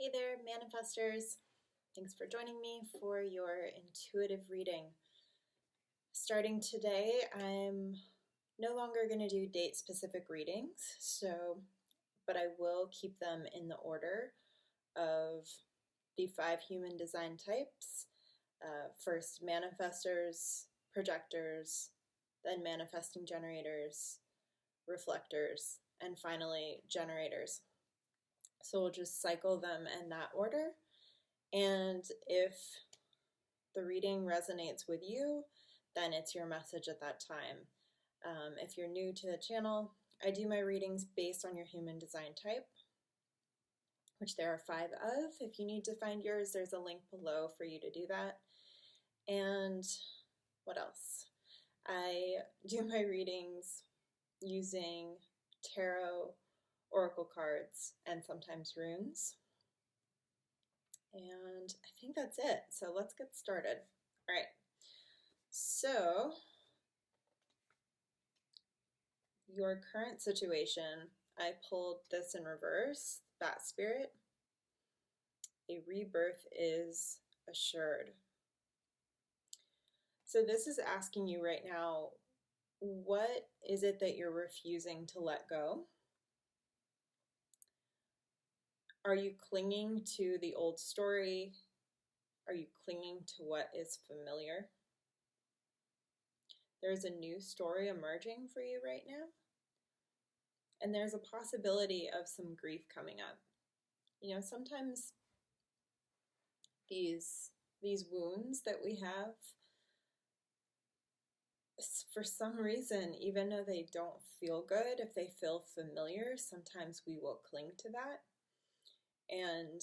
Hey there, Manifestors. Thanks for joining me for your intuitive reading. Starting today, I'm no longer going to do date-specific readings, but I will keep them in the order of the 5 human design types. First, Manifestors, Projectors, then Manifesting Generators, Reflectors, and finally, Generators. So we'll just cycle them in that order. And if the reading resonates with you, then it's your message at that time. If you're new to the channel, I do my readings based on your human design type, which there are 5 of. If you need to find yours, there's a link below for you to do that. And what else? I do my readings using tarot, oracle cards, and sometimes runes. And I think that's it. So let's get started. All right. So your current situation, I pulled this in reverse, Bat Spirit. A rebirth is assured. So this is asking you right now, what is it that you're refusing to let go? Are you clinging to the old story? Are you clinging to what is familiar? There's a new story emerging for you right now. And there's a possibility of some grief coming up. You know, sometimes these wounds that we have, for some reason, even though they don't feel good, if they feel familiar, sometimes we will cling to that. And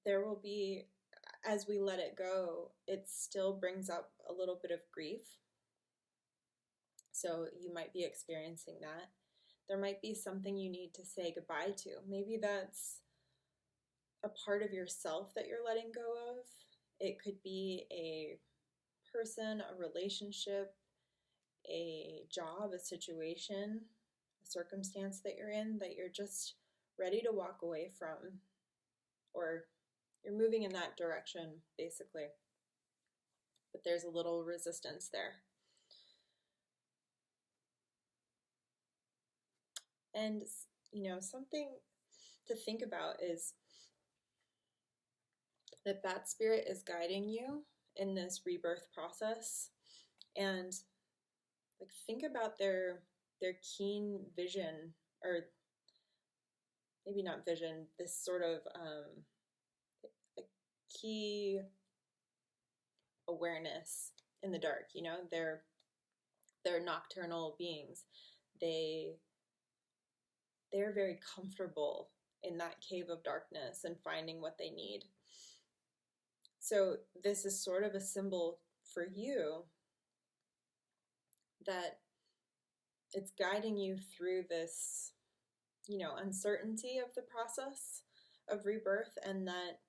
there will be, as we let it go, it still brings up a little bit of grief. So you might be experiencing that. There might be something you need to say goodbye to. Maybe that's a part of yourself that you're letting go of. It could be a person, a relationship, a job, a situation, a circumstance that you're in that you're just ready to walk away from, or you're moving in that direction, basically. But there's a little resistance there. And, you know, something to think about is that Bat Spirit is guiding you in this rebirth process. And like, think about their keen vision, or maybe not vision, this sort of a key awareness in the dark. You know, they're nocturnal beings. They're very comfortable in that cave of darkness and finding what they need. So this is sort of a symbol for you that it's guiding you through this, you know, uncertainty of the process of rebirth, and that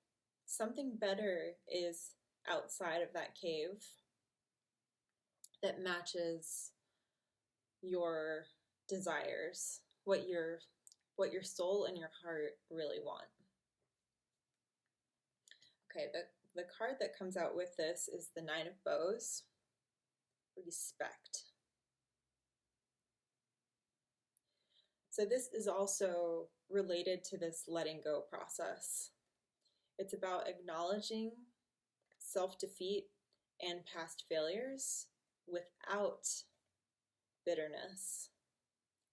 something better is outside of that cave that matches your desires, what your soul and your heart really want. Okay, the card that comes out with this is the 9 of Bows. Respect. So this is also related to this letting go process. It's about acknowledging self-defeat and past failures without bitterness,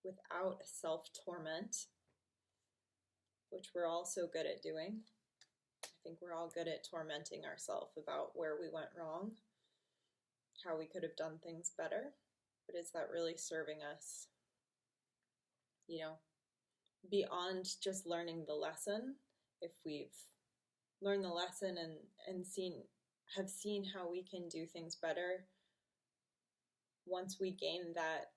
without self-torment, which we're all so good at doing. I think we're all good at tormenting ourselves about where we went wrong, how we could have done things better, but is that really serving us? You know, beyond just learning the lesson, if we've learned the lesson and have seen how we can do things better, once we gain that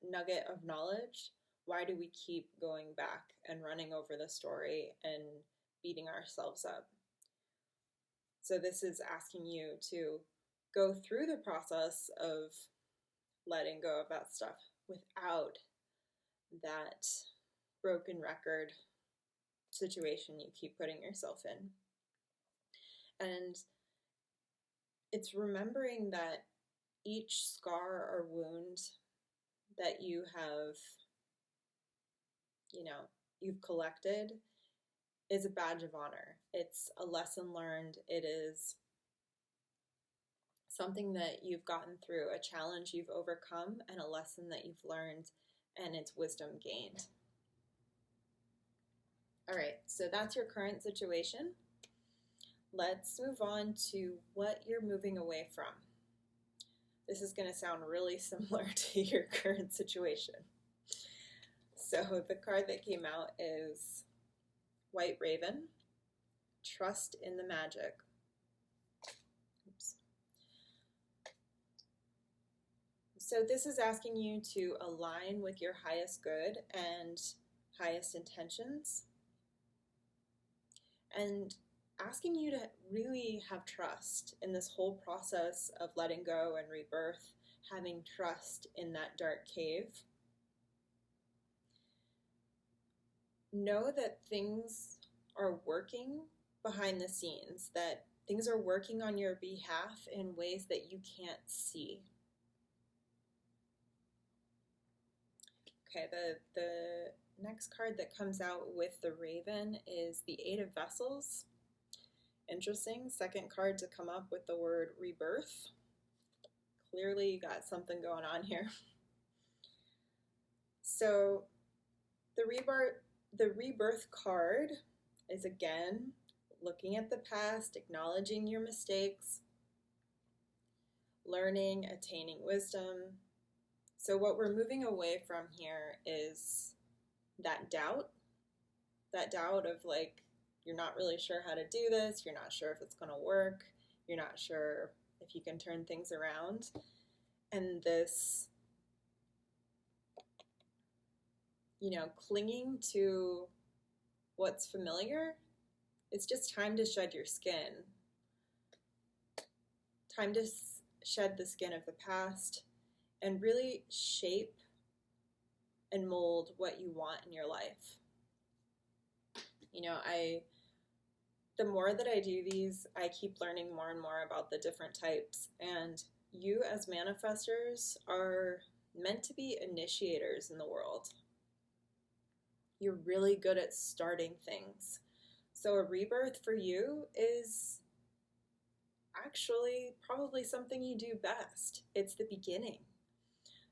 nugget of knowledge, why do we keep going back and running over the story and beating ourselves up? So this is asking you to go through the process of letting go of that stuff without that broken record situation you keep putting yourself in. And it's remembering that each scar or wound that you have, you've collected is a badge of honor. It's a lesson learned. It is something that you've gotten through, a challenge you've overcome, and a lesson that you've learned, and it's wisdom gained. All right, so that's your current situation. Let's move on to what you're moving away from. This is going to sound really similar to your current situation. So the card that came out is White Raven, Trust in the Magic. Oops. So this is asking you to align with your highest good and highest intentions, and asking you to really have trust in this whole process of letting go and rebirth, having trust in that dark cave. Know that things are working behind the scenes, that things are working on your behalf in ways that you can't see. Okay, the next card that comes out with the Raven is the Eight of Vessels. Interesting, second card to come up with the word rebirth. Clearly you got something going on here. So the rebirth card is, again, looking at the past, acknowledging your mistakes, learning, attaining wisdom. So what we're moving away from here is that doubt of like, you're not really sure how to do this, you're not sure if it's going to work, you're not sure if you can turn things around. And this, clinging to what's familiar, it's just time to shed your skin. Time to shed the skin of the past and really shape and mold what you want in your life. The more that I do these, I keep learning more and more about the different types, and you as manifestors are meant to be initiators in the world. You're really good at starting things. So a rebirth for you is actually probably something you do best. It's the beginning.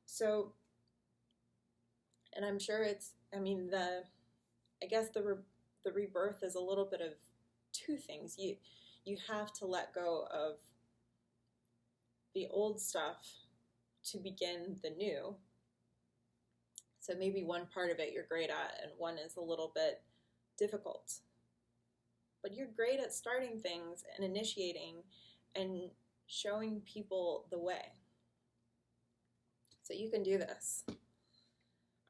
So, and I'm sure the rebirth is a little bit of two things. You have to let go of the old stuff to begin the new. So maybe one part of it you're great at and one is a little bit difficult. But you're great at starting things and initiating and showing people the way. So you can do this.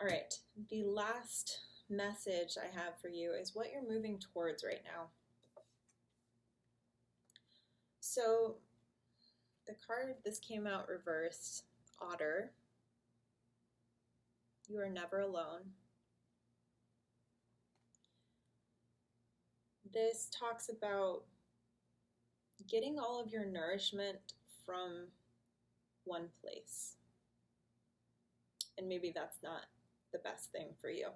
All right, the last message I have for you is what you're moving towards right now. So the card, this came out reversed, Otter. You are never alone. This talks about getting all of your nourishment from one place. And maybe that's not the best thing for you.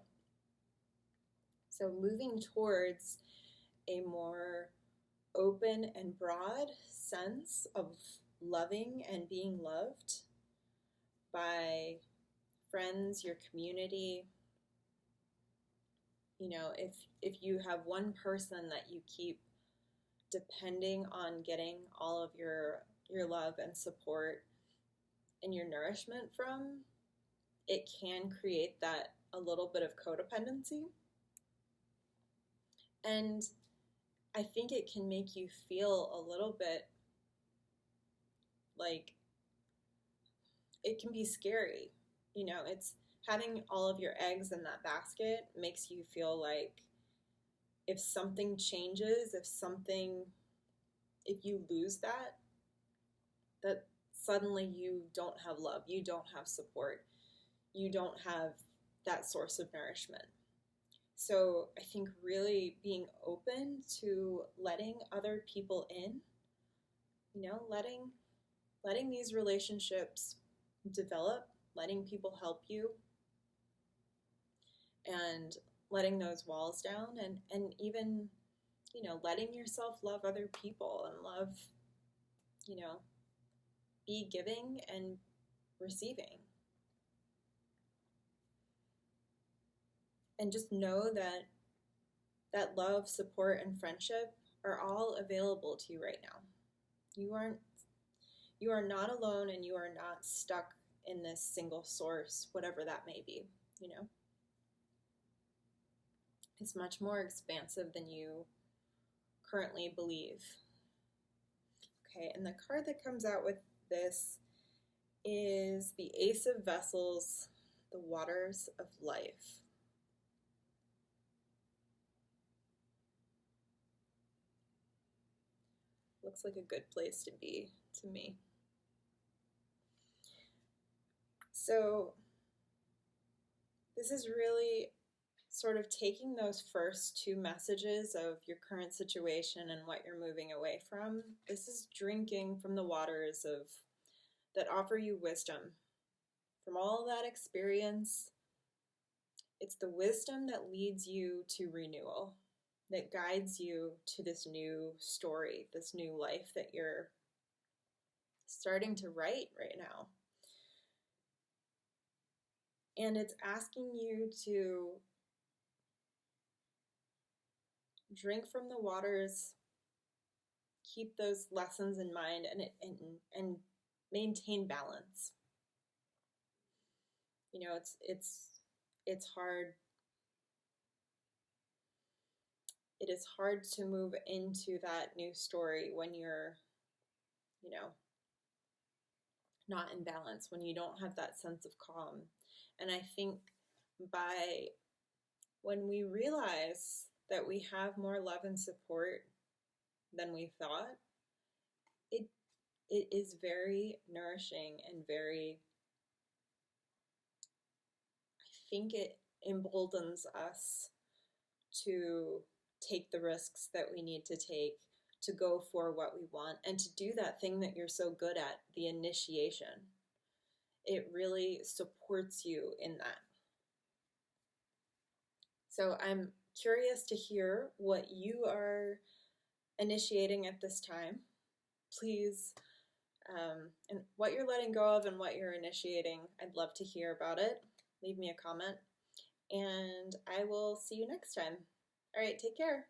So moving towards a more open and broad sense of loving and being loved by friends, your community. If you have one person that you keep depending on getting all of your love and support and your nourishment from, it can create that a little bit of codependency. And I think it can make you feel a little bit like it can be scary. It's having all of your eggs in that basket makes you feel like if something changes, if you lose that suddenly you don't have love, you don't have support, you don't have that source of nourishment. So I think really being open to letting other people in, letting these relationships develop, letting people help you, and letting those walls down, and even, letting yourself love other people and love, you know, be giving and receiving. And just know that love, support, and friendship are all available to you right now. You are not alone, and you are not stuck in this single source, whatever that may be, It's much more expansive than you currently believe. Okay, and the card that comes out with this is the Ace of Vessels, the Waters of Life. Looks like a good place to be to me. So this is really sort of taking those first two messages of your current situation and what you're moving away from. This is drinking from the waters that offer you wisdom. From all that experience, it's the wisdom that leads you to renewal, that guides you to this new story, this new life that you're starting to write right now. And it's asking you to drink from the waters, keep those lessons in mind, and maintain balance. It's hard. It is hard to move into that new story when you're, not in balance, when you don't have that sense of calm. And I think when we realize that we have more love and support than we thought, it is very nourishing and very, I think it emboldens us to take the risks that we need to take, to go for what we want, and to do that thing that you're so good at, the initiation. It really supports you in that. So I'm curious to hear what you are initiating at this time. Please, and what you're letting go of and what you're initiating. I'd love to hear about it. Leave me a comment, and I will see you next time. All right, take care.